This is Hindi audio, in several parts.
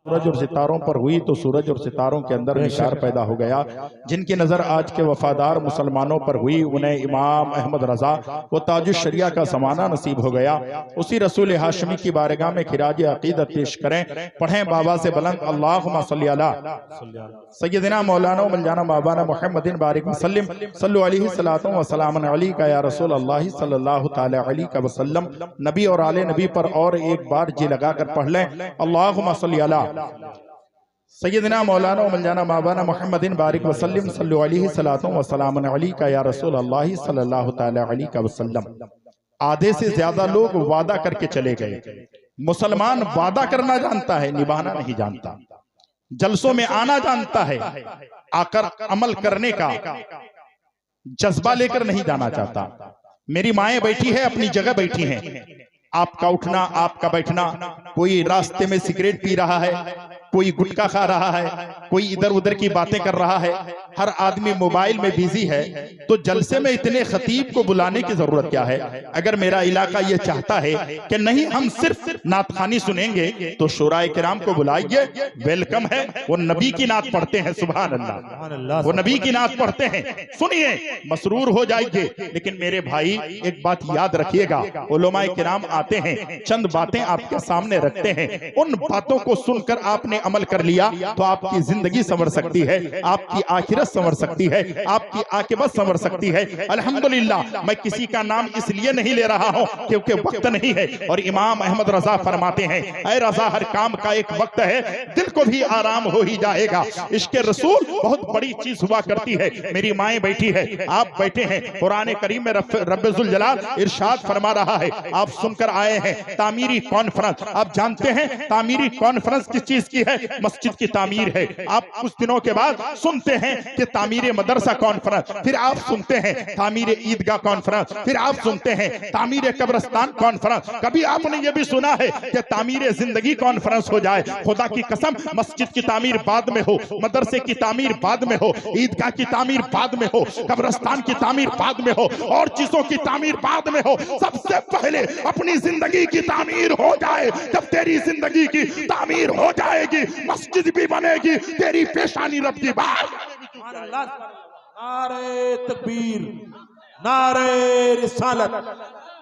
सूरज और सितारों पर हुई तो सूरज और सितारों के अंदर निशार पैदा हो गया। जिनकी नजर आज के वफादार मुसलमानों पर हुई उन्हें इमाम अहमद रजा व ताजुश शरिया का समाना नसीब हो गया। उसी रसूल हाशमी की बारगाह में खिराज अकीदत पेश करें, पढ़ें बाबा से बुलंद अल्लाहुम्मा सल्ली अला सय्यदिना मौलाना मौलाना मौलाना मुहम्मदिन बारिक वसल्लम सल्लु अलैहि सलातो व सलामुन अलैका या रसूल अल्लाह सल्लल्लाहु तआला अलैहि वसल्लम। नबी और आले नबी पर और एक बार जी लगाकर पढ़ लें, अल्लाहुम्मा सल्ली अला सय्यदना मौलाना मौलाना मौलाना मुहम्मदिन बारिक वसल्लम सल्लु अलैहि सलातो व सलामुन अलैका या रसूल अल्लाह सल्लल्लाहु तआला अलैहि वसल्लम। आधे से ज्यादा लोग वादा करके चले गए। मुसलमान वादा करना जानता है, निभाना नहीं जानता। जलसों में आना जानता है, आकर अमल करने का जज्बा लेकर नहीं जाना चाहता। मेरी माएं बैठी है, अपनी जगह बैठी हैं। आपका उठना, आपका बैठना, कोई रास्ते में सिगरेट पी रहा है, कोई गुटखा खा रहा है, कोई इधर उधर की बातें कर रहा है, हर आदमी मोबाइल में बिजी है। तो जलसे में इतने खतीब को बुलाने की जरूरत क्या है? अगर मेरा इलाका ये चाहता है कि नहीं हम सिर्फ नातखानी सुनेंगे तो शोराए किराम को बुलाइए, वेलकम है। वो नबी की नात पढ़ते हैं, सुभान अल्लाह, वो नबी की नात पढ़ते हैं, सुनिए, मसरूर हो जाएंगे। लेकिन मेरे भाई एक बात याद रखिएगा, उलमाए किराम आते हैं, चंद बातें आपके सामने रखते हैं, उन बातों को सुनकर आपने अमल कर लिया तो आपकी जिंदगी संवर सकती है, आपकी आखिरत संवर सकती है, आपकी आकिबत संवर सकती है। अल्हम्दुलिल्लाह, मैं किसी का नाम इसलिए नहीं ले रहा हूं क्योंकि वक्त नहीं है। और इमाम अहमद रजा फरमाते हैं, ऐ रजा, हर काम का एक वक्त है, दिल को भी आराम हो ही जाएगा। इश्क़ रसूल बहुत बड़ी चीज हुआ करती है। मेरी माएं बैठी है, आप बैठे हैं, कुरान करीम में रब्बुल जलाल इरशाद फरमा रहा है, आप सुनकर आए हैं तामीरी कॉन्फ्रेंस। आप जानते हैं तामीरी कॉन्फ्रेंस किस चीज की है? मस्जिद की तामीर है। आप कुछ दिनों के बाद सुनते हैं कि तामीर मदरसा कॉन्फ्रेंस, फिर आप सुनते हैं तामीर ईदगाह कॉन्फ्रेंस, फिर आप सुनते हैं तामीर कब्रिस्तान कॉन्फ्रेंस। कभी आपने ये भी सुना है कि तामीर जिंदगी कॉन्फ्रेंस हो जाए? खुदा की कसम, मस्जिद की तामीर बाद में हो, मदरसे की तामीर बाद में हो, ईदगाह की तामीर बाद में हो, कब्रिस्तान की तामीर बाद में हो, और चीजों की तामीर बाद में हो, सबसे पहले अपनी जिंदगी की तामीर हो जाए। जब तेरी जिंदगी की तामीर हो जाएगी, मस्जिद भी बनेगी, तेरी पेशानी रब की बात। नारे तकबीर, नारे रिसालत,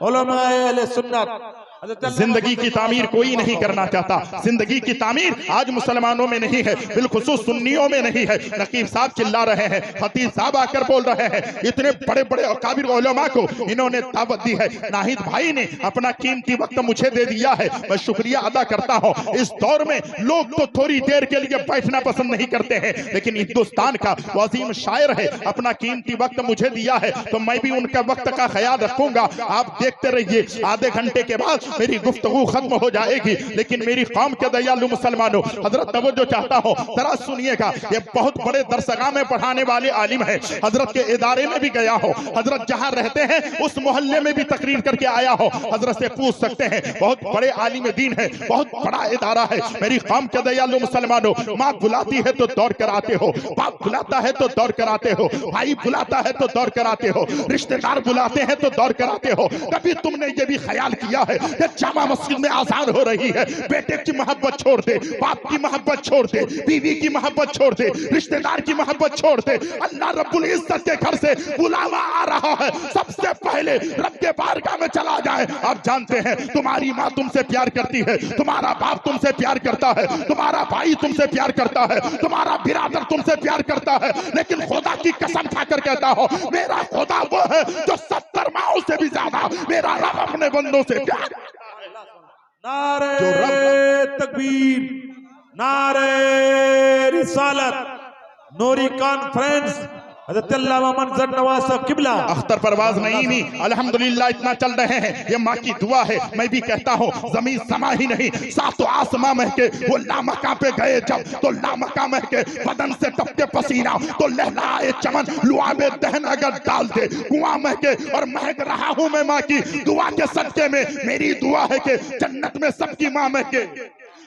उलमाए अहले सुन्नत। जिंदगी की तामीर कोई नहीं करना चाहता। जिंदगी की तामीर आज मुसलमानों में नहीं है, बिलखुसूस सुन्नियों में नहीं है। नकीब साहब चिल्ला रहे हैं, खतीब साहब आकर बोल रहे हैं, इतने बड़े बड़े और काबिर उलमा को इन्होंने दावत दी है। नाहिद भाई ने अपना कीमती वक्त मुझे दे दिया है, मैं शुक्रिया अदा करता हूँ। इस दौर में लोग तो थोड़ी देर के लिए बैठना पसंद नहीं करते हैं, लेकिन हिंदुस्तान का वजीम शायर है, अपना कीमती वक्त मुझे दिया है तो मैं भी उनका वक्त का ख्याल रखूंगा। आप देखते रहिए, आधे घंटे के बाद मेरी गुफ्तगू खत्म हो जाएगी। लेकिन मेरी कौम के दयालु मुसलमानों, हजरत तवज्जो चाहता हूं, जरा सुनिएगा। ये बहुत बड़े दरसगाह में पढ़ाने वाले आलिम है, हजरत के इदारे में भी गया हो, हजरत जहां रहते हैं उस मोहल्ले में भी तकरीर करके आया हो, हजरत से पूछ सकते हैं। बहुत बड़े आलिम दीन है, बहुत बड़ा इदारा है। मेरी कौम के दयालु मुसलमानों, माँ बुलाती है तो दौड़ कर आते हो, बाप बुलाता है तो दौड़ कर आते हो, भाई बुलाता है तो दौड़ कर आते हो, रिश्तेदार बुलाते हैं तो दौड़ कर आते हो। कभी तुमने ये भी ख्याल किया है जामा मस्जिद में आजान हो रही है, बेटे की मोहब्बत छोड़ दे, बाप की मोहब्बत छोड़ दे, बीवी की मोहब्बत छोड़ दे, रिश्तेदार की मोहब्बत छोड़ दे, अल्लाह रब्बुल इज्जत के घर से बुलावा आ रहा है, सबसे पहले रब के बारगाह में चला जाए। आप जानते हैं तुम्हारी माँ तुमसे प्यार करती है, तुम्हारा बाप तुमसे प्यार करता है, तुम्हारा भाई तुमसे प्यार करता है, तुम्हारा बिरादर तुमसे प्यार करता है, लेकिन खुदा की कसम खाकर कहता हो, मेरा खुदा वो है जो 70 माओं से भी ज्यादा मेरा रब अपने बंदों से प्यार। नारे तकबीर, नारे रिसालत, नूरी कॉन्फ्रेंस, मंजर नवाज साहब किबला, अख्तर परवाज नईमी, अल्हम्दुलिल्लाह इतना चल रहे हैं। ये माँ की दुआ है। मैं भी कहता हूँ, जमीन समा ही नहीं, सातों आसमां महके, वो लामका पे गए जब तो लामका महके, बदन से टपके पसीना तो लहलाए चमन, लुआबे दहन अगर डाल दे कुआं महके। और महक रहा हूँ मैं माँ की दुआ के सदके में, मेरी दुआ है कि जन्नत में सबकी माँ महके।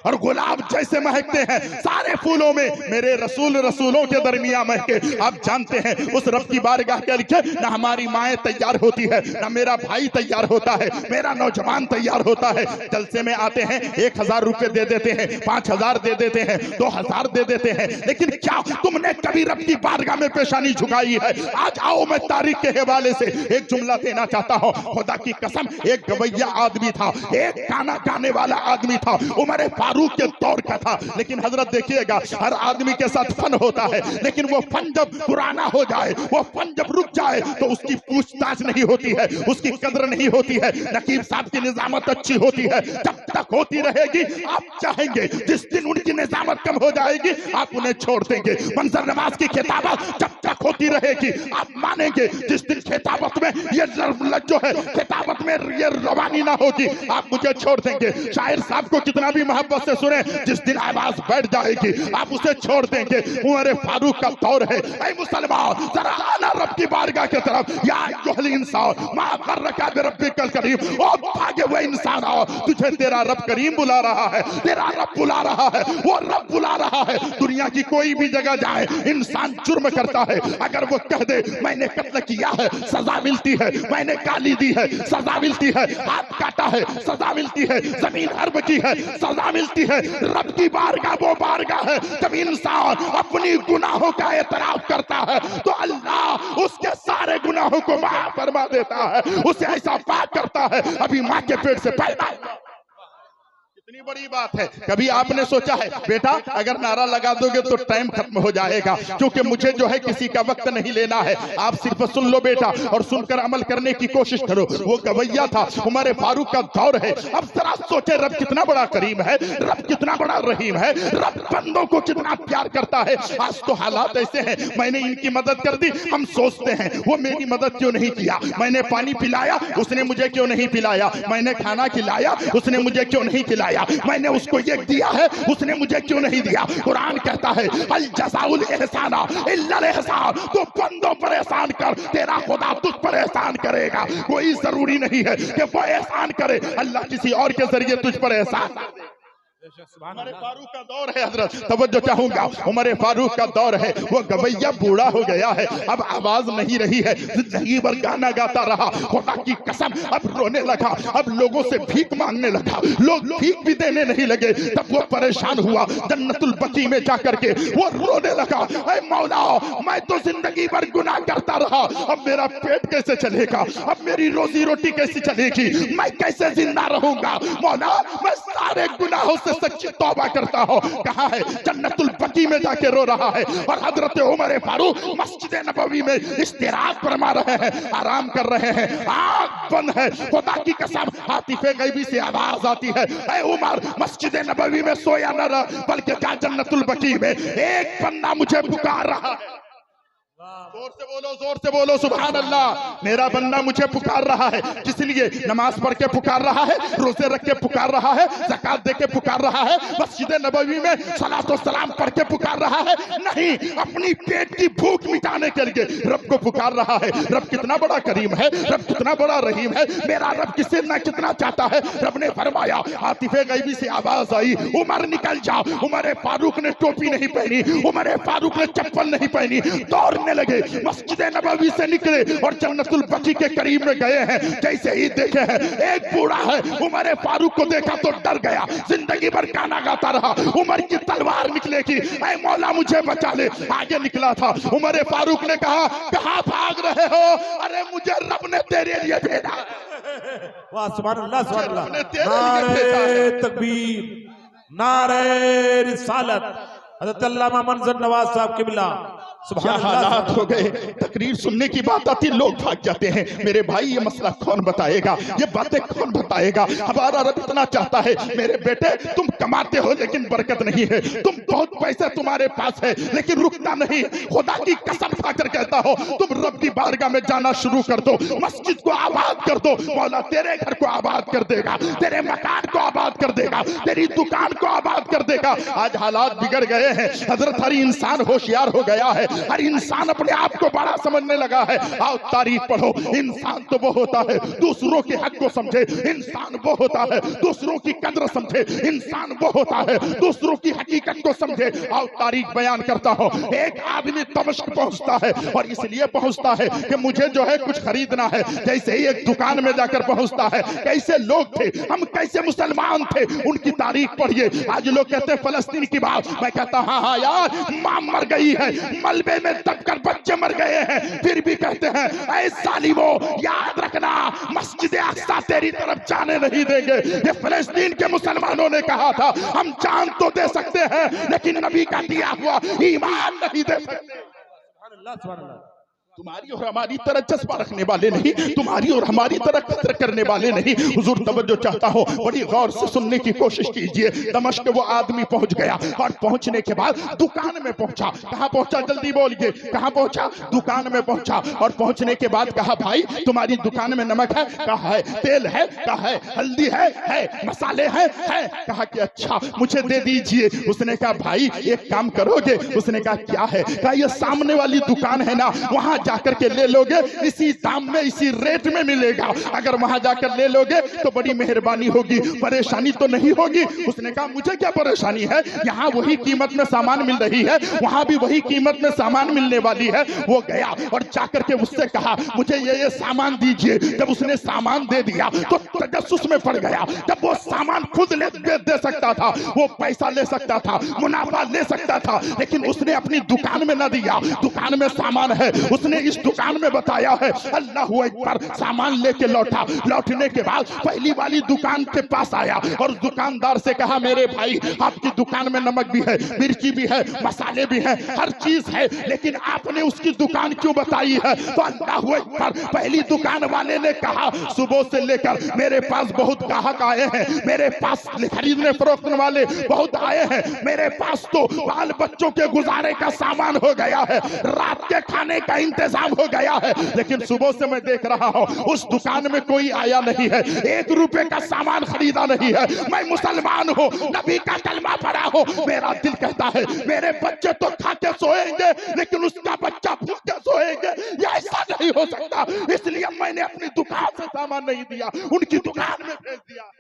और गुलाब जैसे महकते हैं सारे फूलों में, मेरे रसूलों के दरमियान महके। आप जानते हैं उस रब की बारगाह के लिए ना हमारी माएँ तैयार होती है, ना मेरा भाई तैयार होता है, मेरा नौजवान तैयार होता है। जलसे में आते हैं 1000 रुपए दे देते हैं, 5000 दे देते हैं, 2000 दे देते हैं, लेकिन क्या तुमने कभी रब की बारगाह में पेशानी झुकाई है? आज आओ मैं तारीख के हवाले से एक जुमला देना चाहता हूं। खुदा की कसम, एक गवैया आदमी था, एक गाना गाने वाला आदमी था, उमर फारूक के दौर का था। लेकिन हजरत देखिएगा, हर आदमी के साथ फन होता है, लेकिन वो फन जब पुराना हो जाए, वो फन जब रुक जाए तो उसकी पूछताछ नहीं होती है, उसकी कदर नहीं होती है। नकीब साहब की निजामत अच्छी होती है, जब तक होती रहेगी आप चाहेंगे, जिस दिन उनकी निजामत कम हो जाएगी आप उन्हें छोड़ देंगे। मंजर नवाज की खिताबत जब तक होती रहेगी आप मानेंगे, जिस दिन खिताबत में ये जो है खिताबत में ये रवानी ना होगी आप मुझे छोड़ देंगे। शायर साहब को कितना भी मोहब्बत से सुने, जिस दिन आवाज बैठ जाएगी आप उसे छोड़ देंगे। उमर फारूक का दौर है। ऐ मुसलमान, जरा आना रब की बारगाह की तरफ। या अय्युहल इंसान मा गर्रका बिरब्बिकल करीम, ओ भागे हुए इंसान आओ, तुझे तेरा रब करीम बुला रहा है, तेरा रब बुला रहा है, वो रब बुला रहा है। दुनिया की कोई भी जगह जाए, इंसान जुर्म करता है, अगर वो कह दे मैंने कत्ल किया है सजा मिलती है, मैंने गाली दी है सजा मिलती है, हाथ काटा है सजा मिलती है, जमीन हर्ब की है सजा मिलती है। रब की बारगाह वो बारगाह है जब इंसान अपनी गुनाहों का एतराफ करता है तो अल्लाह उसके सारे गुनाहों को माफ फरमा देता है, उसे ऐसा पाक करता है अभी मां के पेट से पैदा। इतनी बड़ी बात है। कभी आपने सोचा है बेटा अगर नारा लगा दोगे तो टाइम खत्म हो जाएगा, क्योंकि मुझे जो है किसी का वक्त नहीं लेना है, आप सिर्फ सुन लो बेटा और सुनकर अमल करने की कोशिश करो। वो गवैया था, उमर फारूक का दौर है। अब जरा सोचे रब कितना बड़ा करीम है, रब कितना बड़ा रहीम है, रब बंदों को कितना प्यार करता है। आज तो हालात ऐसे हैं, मैंने इनकी मदद कर दी, हम सोचते हैं वो मेरी मदद क्यों नहीं किया, मैंने पानी पिलाया उसने मुझे क्यों नहीं पिलाया, मैंने खाना खिलाया उसने मुझे क्यों नहीं खिलाया, मैंने उसको ये दिया है उसने मुझे क्यों नहीं दिया। कुरान कहता है अल जज़ाउल एहसाना इल्लल एहसान, तो बंदों पर एहसान कर, तेरा खुदा तुझ पर एहसान करेगा। कोई जरूरी नहीं है कि वो एहसान करे, अल्लाह किसी और के जरिए तुझ पर एहसान। उमर फारूक का दौर है हजरत, तवज्जो चाहूंगा, उमर फारूक का दौर है। वो गवैया बूढ़ा हो गया है, अब आवाज नहीं रही है, जिंदगी भर गाना गाता रहा। खुदा की कसम अब रोने लगा, अब लोगों से भीख मांगने लगा, लोग भीख भी देने नहीं लगे। तब वो परेशान हुआ, जन्नतुल बकी में जाकर के वो रोने लगा, ऐ मौला मैं तो जिंदगी भर गुनाह करता रहा, अब मेरा पेट कैसे चलेगा, अब मेरी रोजी रोटी कैसे चलेगी, मैं कैसे जिंदा रहूंगा। मौला मैं सारे गुनाहों से सच्ची तौबा करता हो। कहा है जन्नतुल बकी में जाके रो रहा है, और हजरत उमर फारूक मस्जिद नबवी में इस्तिराहत फरमा रहे हैं, आराम कर रहे हैं, आंख बंद है। खुदा की कसम हातिफे गैबी से आवाज आती है, ऐ उमर मस्जिद नबवी में सोया न रह, बल्कि जा जन्नतुल बकी में, एक बंदा मुझे पुकार रहा है। जोर से बोलो सुभान अल्लाह। मेरा बंदा मुझे पुकार रहा है, किस लिए? नमाज पढ़ के पुकार रहा है, रोजे रख के पुकार रहा है, ज़कात दे के पुकार रहा है, मस्जिद नबवी में सलात व सलाम पढ़ के पुकार रहा है? नहीं, अपनी पेट की भूख मिटाने के लिए रब को पुकार रहा है। रब कितना बड़ा करीम है, रब कितना बड़ा रहीम है, मेरा रब किसे ना कितना चाहता है। रब ने फरमाया, आतिफे गैबी से आवाज आई, उमर निकल जाओ। उमर फारूक ने टोपी नहीं पहनी, उमर फारूक ने चप्पल नहीं पहनी, दौड़ने लगे, मस्जिद नबवी से निकले और जन्नतुल बकी के करीब में गए हैं। जैसे ही देखे हैं एक बूढ़ा है, उमर फारूक को देखा तो डर गया, जिंदगी भर गाना गाता रहा, उमर की तलवार निकलेगी, ऐ मौला मुझे बचा ले। आगे निकला था, उमर फारूक ने कहा कहां भाग रहे हो? अरे मुझे रब ने तेरे लिए भेजा। वाह सुभान अल्लाह, सुभान अल्लाह। नारे तकबीर, नारे रिसालत, हज़रत अल्लामा मंजर नवाज साहब किबला। क्या हालात हो गए, तकरीर सुनने की बात आती लोग भाग जाते हैं। मेरे भाई ये मसला कौन बताएगा, ये बातें कौन बताएगा? हमारा रब इतना चाहता है, मेरे बेटे तुम कमाते हो लेकिन बरकत नहीं है, तुम बहुत पैसा तुम्हारे पास है लेकिन रुकता नहीं। खुदा की कसम खाकर कहता हो, तुम रब की बारगाह में जाना शुरू कर दो, मस्जिद को आबाद कर दो, मौला तेरे घर को आबाद कर देगा, तेरे मकान को आबाद कर देगा, तेरी दुकान को आबाद कर देगा। आज हालात बिगड़ गए, गए हैं। हजरत हर इंसान होशियार हो गया है, हर इंसान अपने आप को बड़ा समझने लगा है। आओ तारीख पढ़ो, इंसान तो वो होता है दूसरों के हक को समझे, इंसान वो होता है दूसरों की कद्र समझे, इंसान वो होता है दूसरों की हकीकत को समझे। आओ तारीख बयान करता हूं। एक आदमी दमिश्क पहुंचता है और इसलिए पहुंचता है कि मुझे जो है कुछ खरीदना है। जैसे ही एक दुकान में जाकर पहुंचता है, कैसे लोग थे हम, कैसे मुसलमान थे, उनकी तारीख पढ़िए। आज लोग कहते हैं फलस्तीन की बात, मैं कहता हाँ हाँ यार, मां मर गई है, मलबे में दबकर बच्चे मर गए हैं, फिर भी कहते हैं ऐ सालिमो याद रखना मस्जिद अक्सा तेरी तरफ जाने नहीं देंगे। ये फलस्तीन के मुसलमानों ने कहा था हम जान तो दे सकते हैं लेकिन नबी का दिया हुआ ईमान नहीं दे सकते। तुम्हारी और हमारी तरह जज्बा रखने वाले नहीं, तुम्हारी और हमारी तरह कदर करने वाले नहीं। हुजूर तवज्जो चाहता हूं, बड़ी गौर से सुनने की कोशिश कीजिए। दमिश्क वो आदमी पहुंच गया और पहुंचने के बाद दुकान में पहुंचा। कहां पहुंचा जल्दी बोलिए, कहां पहुंचा? दुकान में पहुंचा और पहुंचने के बाद कहा भाई तुम्हारी दुकान में नमक है? कहा है। तेल है? कहा है। हल्दी है? मसाले है? कहा कि अच्छा मुझे दे दीजिए। उसने कहा भाई एक काम करोगे? उसने कहा क्या है? कहा ये सामने वाली दुकान है ना, वहां जाकर के ले लोगे, इसी दाम में इसी रेट में मिलेगा। अगर वहां जाकर ले लोगे तो बड़ी मेहरबानी होगी, परेशानी तो नहीं होगी। उसने कहा मुझे क्या परेशानी है, यहाँ वही कीमत में सामान मिल रही है, वहां भी वही कीमत में सामान मिलने वाली है। वो गया और जाकर के उससे कहा मुझे ये सामान दीजिए। जब उसने सामान दे दिया तो तजस्सुस में पड़ गया। जब वो सामान खुद दे सकता था, वो पैसा ले सकता था, मुनाफा ले सकता था, लेकिन उसने अपनी दुकान में न दिया। दुकान में सामान है, उसने इस दुकान में बताया है। अल्लाह अकबर, सामान लेके लौटा। लौटने के बाद पहली वाली दुकान के पास आया और दुकानदार से कहा मेरे भाई आपकी दुकान में नमक भी है, मिर्ची भी है, मसाले भी हैं, हर चीज है, लेकिन आपने उसकी दुकान क्यों बताई है? तो अल्लाह अकबर, पहली दुकान वाले ने कहा सुबह से लेकर मेरे पास बहुत ग्राहक आए हैं, मेरे पास खरीदने फरोख्त वाले बहुत आए हैं, मेरे पास तो बाल बच्चों के गुजारे का सामान हो गया है, रात के खाने का इंतजाम हो गया है, लेकिन सुबह से मैं देख रहा हूं उस दुकान में कोई आया नहीं है, 1 रुपए का सामान खरीदा नहीं है। मैं मुसलमान हूं, नबी का कलमा पढ़ा हूं, मेरा दिल कहता है मेरे बच्चे तो खा के सोएंगे लेकिन उसका बच्चा भूखे सोएंगे, ये ऐसा नहीं हो सकता। इसलिए मैंने अपनी दुकान से सामान नहीं दिया, उनकी दुकान में भेज दिया।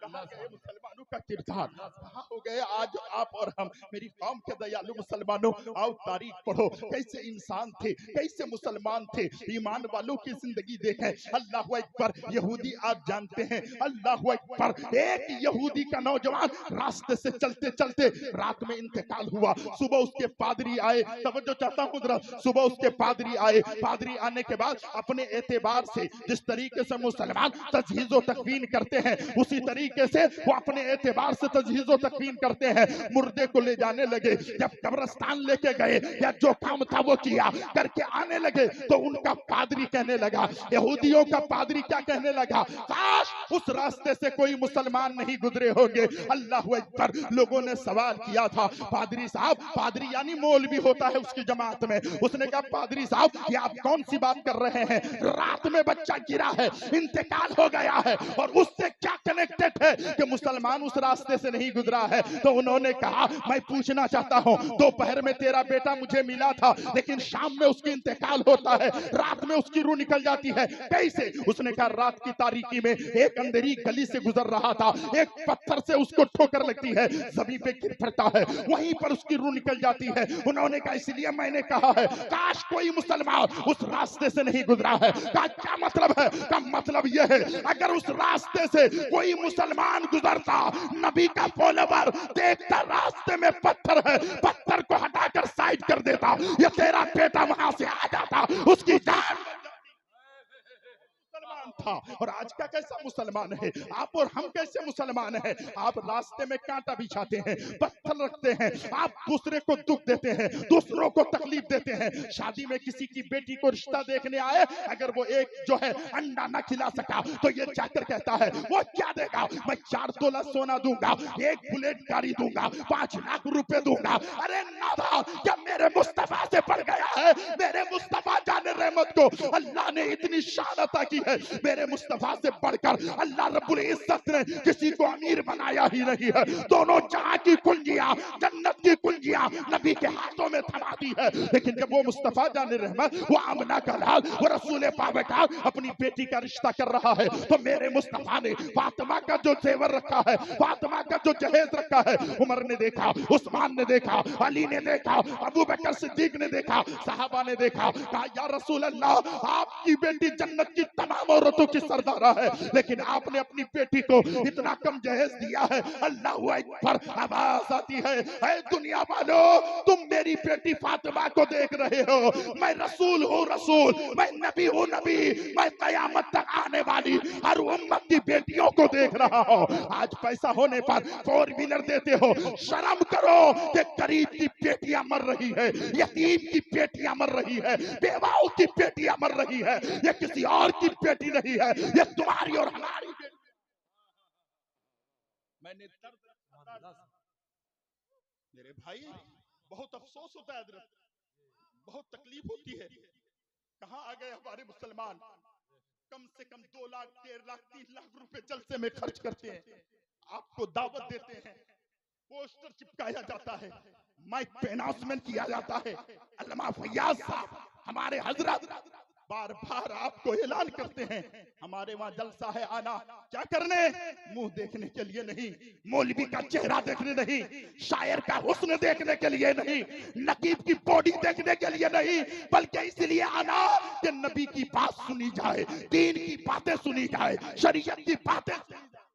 मुसलमानों का किरदार कहाँ हो गए आज आप और हम? मेरी कौम के दयालु मुसलमानों, आओ तारीख पढ़ो, कैसे इंसान थे, कैसे मुसलमान थे, ईमान वालों की जिंदगी देखें। अल्लाह अकबर, यहूदी आप जानते हैं, अल्लाह अकबर, एक यहूदी का नौजवान रास्ते से चलते चलते रात में इंतकाल हुआ। सुबह उसके पादरी आए, तवज्जो चाहता हूं जरा, सुबह उसके पादरी आए, पादरी आने के बाद अपने एतबार से जिस तरीके से मुसलमान तजहीज़ो तकवीन करते हैं उसी तरीके से वो अपने एतबार से तजहीज़ो तकवीन करते हैं। मुर्दे को ले जाने लगे, जब कब्रिस्तान लेके गए या जो काम था वो किया, करके आने लगे तो उनका पादरी कहने लगा, यहूदियों का पादरी क्या कहने लगा, काश उस रास्ते से कोई मुसलमान नहीं गुजरे होंगे। अल्लाह अकबर, लोगों ने सवाल किया था पादरी साहब, पादरी यानी मौलवी होता है उसकी जमात में, उसने कहा पादरी साहब ये आप कौन सी बात कर रहे हैं, रात में बच्चा गिरा है, इंतकाल हो गया है और उससे क्या कनेक्टेड है कि मुसलमान उस रास्ते से नहीं गुजरा है? तो उन्होंने कहा मैं पूछना चाहता हूं, दोपहर में तेरा बेटा मुझे मिला था लेकिन शाम में उसकी इंतकाल होता है, रात में उसकी रूह निकल जाती है, कैसे? उसने कहा रात की तारीकी में एक अंधेरी गली से गुजर रहा था, एक पत्थर से उसको ठोकर लगती है, जमीन पे गिर पड़ता है, वहीं पर उसकी रूह निकल जाती है। उन्होंने कहा इसलिए मैंने कहा है काश कोई मुसलमान उस रास्ते से नहीं गुजरा है। कहा क्या मतलब है? का मतलब यह है अगर उस रास्ते से कोई मुसलमान गुजरता, नबी का फॉलोवर देखता रास्ते में पत्थर है, पत्थर को हटाकर साइड कर देता, ये तेरा बेटा वहां से आ जाता, उसकी जान था। और आज का कैसा मुसलमान है आप और हम, कैसे मुसलमान हैं? आप रास्ते में कांटा बिछाते हैं, पत्थर रखते हैं, आप दूसरे को दुख देते हैं, दूसरों को तकलीफ देते हैं। शादी में किसी की बेटी को रिश्ता देखने आए, अगर वो एक जो है अंडा ना खिला सका तो ये जाकर कहता है वो क्या देगा, मैं 4 तोला सोना दूंगा, 1 बुलेट गाड़ी दूंगा, 5 लाख रुपए दूंगा। अरे नादा, क्या मेरे मुस्तफा से बढ़ गया है। मेरे मुस्तफा जाने रहमत को अल्लाह ने इतनी शान अता की है, मेरे मुस्तफा से बढ़कर अल्लाह रब्बुल इज्जत ने किसी को अमीर बनाया ही नहीं है। दोनों जहां की कुंजियां, जन्नत की कुंजियां नबी के हाथों में थमा दी है। लेकिन जब वो मुस्तफा जाने रहमत, वो आमना का लाल, वो रसूल पाक का अपनी बेटी का रिश्ता कर रहा है, तो मेरे मुस्तफा ने फातिमा का जो जेवर रखा है, फातिमा का जो जहेज रखा है, उमर ने देखा, उस्मान ने देखा, अली ने देखा, अबू बकर सिद्दीक ने देखा, साहबा ने देखा, कहा या रसूल अल्लाह, आपकी बेटी जन्नत की तमाम औरतों की सरदारा है, लेकिन आपने अपनी बेटी को इतना कम जहेज दिया है। अल्लाह अकबर, आवाज आती है, ऐ दुनिया वालों, तुम मेरी बेटी फातिमा को देख रहे हो, मैं रसूल हूँ रसूल, मैं नबी हूँ नबी, मैं कयामत तक आने वाली हर उम्मत की बेटियों को देख रहा हूँ। आज पैसा होने पर 4 व्हीलर देते हो, शर्म करो कि गरीब की बेटियां मर रही है, यतीम की बेटियां मर रही है, बेवाओं की बेटियां मर रही है। ये किसी और की बेटी नहीं है, ये तुम्हारी और हमारी बेटी। मैंने मेरे भाई बहुत अफसोस होता है हजरत, बहुत तकलीफ होती है। कहां आ गए हमारे मुसलमान, कम से कम 2 लाख 1.5 लाख 3 लाख रुपए जलसे में खर्च करते हैं, आपको दावत देते हैं, पोस्टर चिपकाया जाता है, माइक पे अनाउंसमेंट किया जाता है। अल्लामा फैयाज साहब हमारे हजरत बार बार आपको ऐलान करते हैं, हमारे वहां जलसा है, आना क्या करने, मुंह देखने के लिए नहीं, मौलवी का चेहरा देखने नहीं, शायर का हुस्न देखने के लिए नहीं, नकीब की बॉडी देखने के लिए नहीं, बल्कि इसलिए आना कि नबी की बात सुनी जाए, दीन की बातें सुनी जाए, शरीयत की बातें सुनी जाए।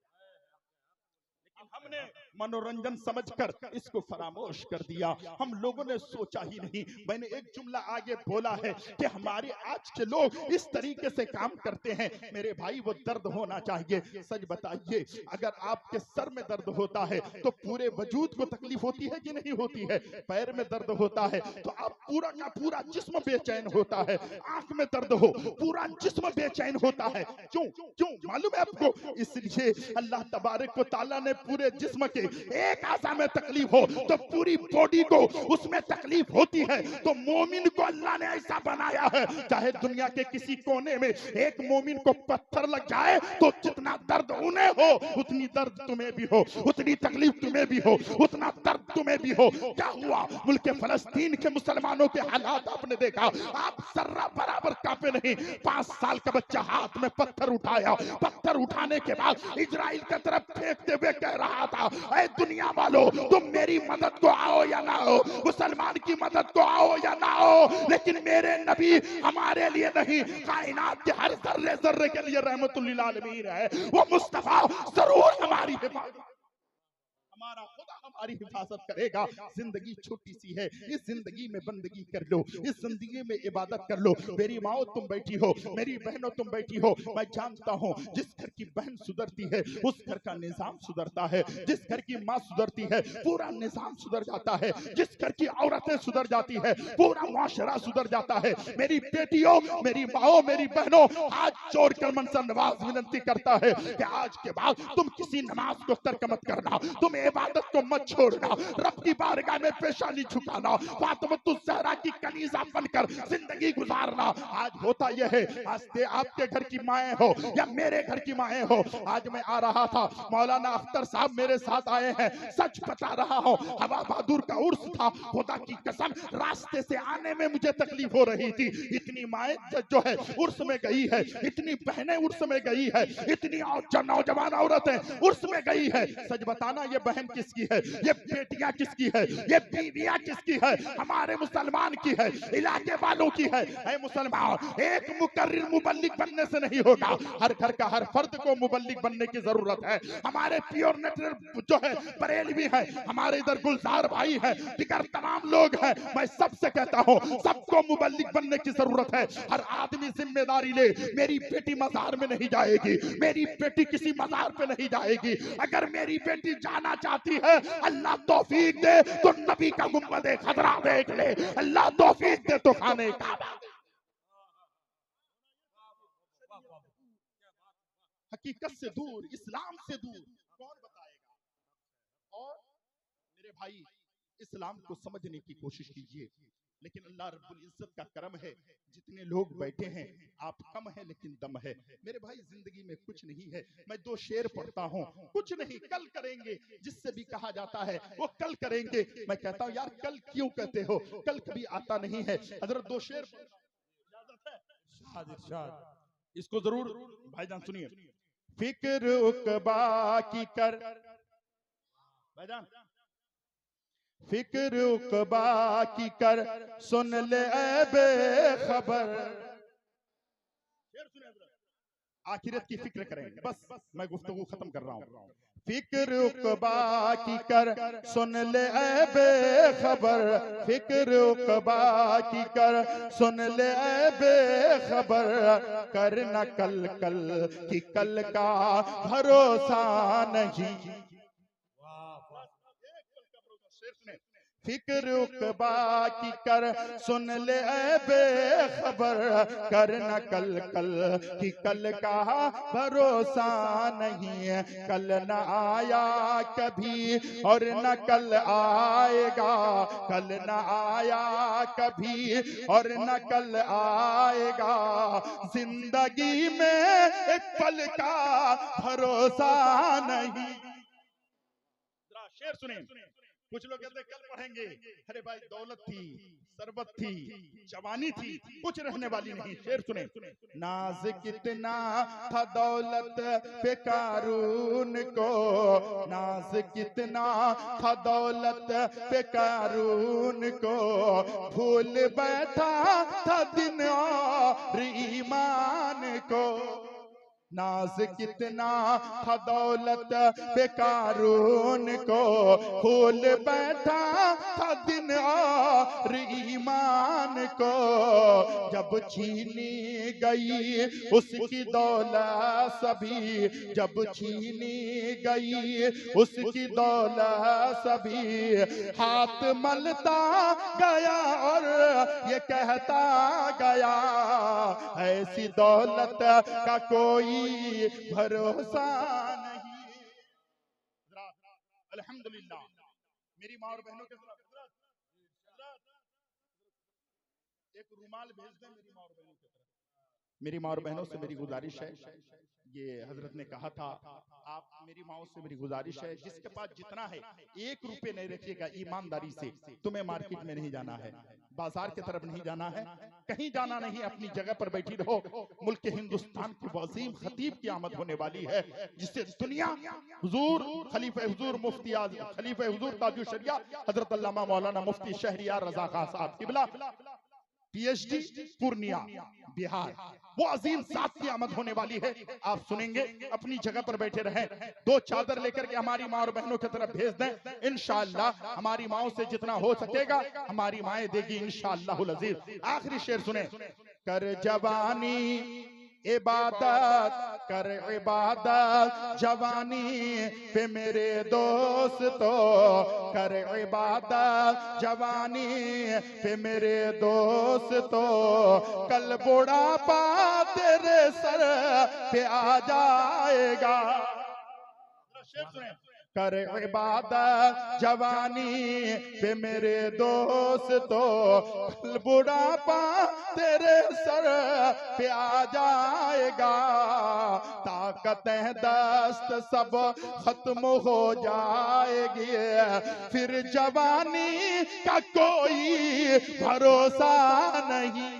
हमने मनोरंजन समझकर इसको फरामोश कर दिया, हम लोगों ने सोचा ही नहीं। मैंने एक जुमला आगे बोला है कि हमारे आज के लोग इस तरीके से काम करते हैं। मेरे भाई वो दर्द होना चाहिए। सच बताइए, अगर आपके सर में दर्द होता है तो पूरे वजूद को तकलीफ होती है कि नहीं होती है? पैर में दर्द होता है तो आप पूरा का पूरा जिस्म बेचैन होता है, आंख में दर्द हो पूरा जिस्म बेचैन होता है। क्यों क्यों मालूम है आपको? इसलिए अल्लाह तबारक व तआला ने पूरे जिस्म के एक आज़ा में तकलीफ हो तो पूरी बॉडी को उसमें तकलीफ होती है। तो मोमिन को अल्लाह ने ऐसा बनाया है, चाहे दुनिया के किसी कोने में एक मोमिन को पत्थर लग जाए तो जितना दर्द उन्हें हो उतनी दर्द तुम्हें भी हो, उतनी तकलीफ तुम्हें भी हो, उतना दर्द तुम्हें भी हो। क्या हुआ मुल्क फलस्तीन के मुसलमानों के हालात आपने देखा, आप सर्रा बराबर कांपे नहीं। 5 साल का बच्चा हाथ में पत्थर उठाया, पत्थर उठाने के बाद इजराइल की तरफ फेंकते हुए कह रहा था, ऐ दुनिया वालों, तुम मेरी मदद को आओ या ना हो, मुसलमान की मदद को आओ या ना हो, लेकिन मेरे नबी हमारे लिए नहीं, कायनात के हर जर्रे जर्रे के लिए रहमतुल लिल आलमीन है। वो मुस्तफा जरूर हमारी हिफाजत, हमारा खुदा हमारी हिफाजत करेगा। जिंदगी छोटी सी है, इस जिंदगी में बंदगी कर लो, इस जिंदगी में इबादत कर लो। मेरी माओ तुम बैठी हो, मेरी बहनों तुम बैठी हो, मैं जानता हूँ जिस घर की बहन सुधरती है उस घर का निजाम सुधरता है, जिस घर की माँ सुधरती है पूरा निजाम सुधर जाता है, जिस घर की औरतें सुधर जाती है पूरा मुआशरा सुधर जाता है। मेरी बेटियों, मेरी माओ, मेरी बहनों, आज जोड़कर मनसा नवाज विनती करता है कि आज के बाद तुम किसी नमाज को तर्क मत करना, तुम इबादत को मत छोड़ना, रब की बारगाह में पेशानी झुकाना, फातिमा ज़हरा की कनीज़ा बनकर जिंदगी गुजारना। आज होता यह है, आज आपके घर की माएँ हो या मेरे घर की माएँ हो। आज मैं आ रहा था, मौलाना अख्तर साहब मेरे साथ आए हैं, सच बता रहा हूँ, हवा बहादुर का उर्स था, खुदा की कसम रास्ते से आने में मुझे तकलीफ हो रही थी। इतनी माएँ जो है उर्स में गई है, इतनी बहनें उर्स में गई है, इतनी नौजवान औरतें उर्स में गई है। सच बताना ये बहन किसकी है, ये बेटियां किसकी है, ये बीवियां किसकी है? हमारे मुसलमान की है, इलाके वालों की है। ऐ मुसलमान, एक मुकर्रिर मुबल्लिग बनने से नहीं होगा, हर घर का हर फर्द को मुबल्लिग बनने की जरूरत है। हमारे प्योर नेचुरल जो है बरेलवी है, हमारे इधर गुलजार भाई है, दिगर तमाम लोग हैं, मैं सबसे कहता हूँ सबको मुबल्लिग बनने की जरूरत है। हर आदमी जिम्मेदारी ले, मेरी बेटी मजार में नहीं जाएगी, मेरी बेटी किसी मजार पे नहीं जाएगी। अगर मेरी बेटी जाना चाहती है, अल्लाह तौफीक दे तो नबी का गुंबद खतरा देख ले, अल्लाह तौफीक दे तो खाने काबा। हकीकत से दूर, इस्लाम से दूर कौन बताएगा? और मेरे भाई इस्लाम को समझने की कोशिश कीजिए। लेकिन अल्लाह रब्बुल इज्जत का करम है, जितने लोग बैठे हैं आप कम है लेकिन दम है। मेरे भाई जिंदगी में कुछ नहीं है, मैं 2 शेर पढ़ता हूँ, कुछ नहीं कल करेंगे, जिससे भी कहा जाता है वो कल करेंगे। मैं कहता हूँ यार कल क्यों कहते हो, कल कभी आता नहीं है। हजरत 2 शेर इजाजत है, इसको जरूर भाईजान सुनिए। फिक्र उकबा की कर भाईजान, फिक्र उकबा की कर सुन ले ऐ बेखबर। आखिरत की फिक्र करें, बस मैं गुफ्तगू खत्म कर रहा हूं। फिक्र उकबा की कर सुन ले ऐ बेखबर, फिक्र उकबा की कर सुन ले ऐ बेखबर, कर न कल कल कि कल का भरोसा नहीं। फिक्र उकबा की कर सुन ले ऐ बेखबर, कर न कल कल कि कल का भरोसा नहीं है। कल न आया कभी और न कल आएगा, कल न आया कभी और न कल आएगा। जिंदगी में एक पल का भरोसा नहीं। शेर सुने, कुछ लोग कहते कल पढ़ेंगे, अरे भाई दौलत थी, सरबत थी, जवानी थी, कुछ रहने वाली नहीं। शेर सुने, नाज कितना था दौलत पे कारून को, नाज कितना था दौलत पे कारून को, भूल बैठा था दिन और ईमान को। नाज कितना था दौलत पे कारून को, भूल बैठा था दिन और ईमान को। जब छीनी गई उसकी दौलत सभी, जब छीनी गई उसकी दौलत सभी, हाथ मलता गया और ये कहता गया, ऐसी दौलत का कोई भरोसा नहीं। अल्हम्दुलिल्लाह मेरी माँ और बहनों के तरफ एक रुमाल भेज दें मेरी माँ और बहनों की तरफ। मेरी माँ और बहनों से मेरी गुजारिश है, ये हजरत ने कहा था, आप मेरी माओ से मेरी गुजारिश है, जिसके पास जितना है 1 रुपए नहीं रखिएगा ईमानदारी से। तुम्हें मार्केट में नहीं जाना है, बाजार की तरफ नहीं जाना है, कहीं जाना नहीं, अपनी जगह पर बैठी रहो। मुल्क हिंदुस्तान की वसीम खतीब की आमद होने वाली है, जिससे दुनिया हुजूर खलीफा हुजूर मुफ्ती खलीफा हुजूर ताजुश शरिया हजरत अल्लामा मौलाना मुफ्ती शहरियार रजा खान साहब किबला PhD पूर्णिया बिहार, वो अजीम साथ की आमद होने वाली है। आप सुनेंगे, अपनी जगह पर बैठे रहें। 2 चादर लेकर के हमारी माँ और बहनों की तरफ भेज दें, इंशाअल्लाह हमारी माओ से जितना हो सकेगा हमारी माएं देगी इंशाअल्लाहुल अजीज। आखिरी शेर सुने, कर जवानी इबादत, कर इबादत जवानी पे मेरे दोस्तों, कर इबादत जवानी पे मेरे दोस्तों, कल बुढ़ापा तेरे सर पे आ जाएगा। कर इबादत जवानी पे मेरे दोस्तों, कल बुढ़ापा तेरे सर पे आ जाएगा। ताकतें दस्त सब खत्म हो जाएगी, फिर जवानी का कोई भरोसा नहीं,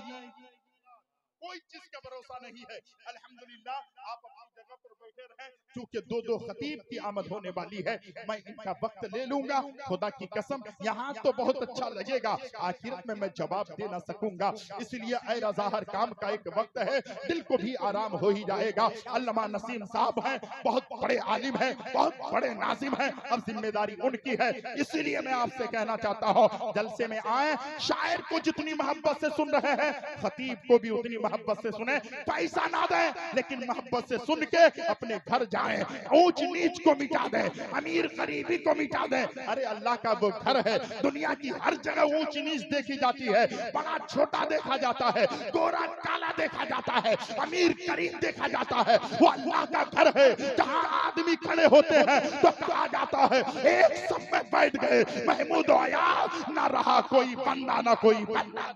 कोई चीज का भरोसा नहीं है। अल्हम्दुलिल्लाह आप अपनी जगह पर बैठे रहें, चूंकि 2 खतीब की आमद होने वाली है, मैं इनका वक्त ले लूंगा। खुदा की कसम यहाँ तो बहुत अच्छा लगेगा, आखिरत में मैं जवाब दे ना सकूंगा, इसलिए ऐ रज़ा हर काम का एक वक्त है, दिल को भी आराम हो ही जाएगा। अल्लामा नसीम साहब हैं, बहुत बड़े आलिम हैं, बहुत बड़े नाजिम हैं, अब जिम्मेदारी उनकी है। इसीलिए मैं आपसे कहना चाहता हूँ, जलसे में आए, शायर को जितनी मोहब्बत से सुन रहे हैं, खतीब को भी उतनी मोहब्बत से सुने। पैसा ना दें लेकिन मोहब्बत से सुन के अपने अपने घर जाएं, ऊंच नीच को मिटा दे, अमीर गरीबी को मिटा दे। अरे अल्लाह का वो घर है, दुनिया की हर जगह ऊंच नीच देखी जाती है, बड़ा छोटा देखा जाता है, गोरा काला देखा जाता है, अमीर गरीब देखा जाता है। वो अल्लाह का घर है जहां आदमी खड़े होते हैं तो कहा जाता है एक सब में बैठ गए महमूद अयाज, ना रहा कोई बंदा ना कोई बंदा।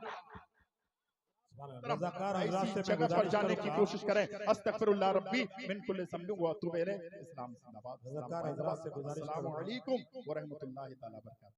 रज़ाकार हज़रात से मैं जगह पर गुजारिश जाने की करूंगा, कोशिश करें। अस्तगफिरुल्लाह रब्बी मिन कुल्लि ज़ंबिन व अतूबु इलैह। इस्लाम जिंदाबाद। रज़ाकार हज़रात से गुजारिश अस्सलामु करूंगा। अलैकुम व रहमतुल्लाहि तआला व बरकातहू।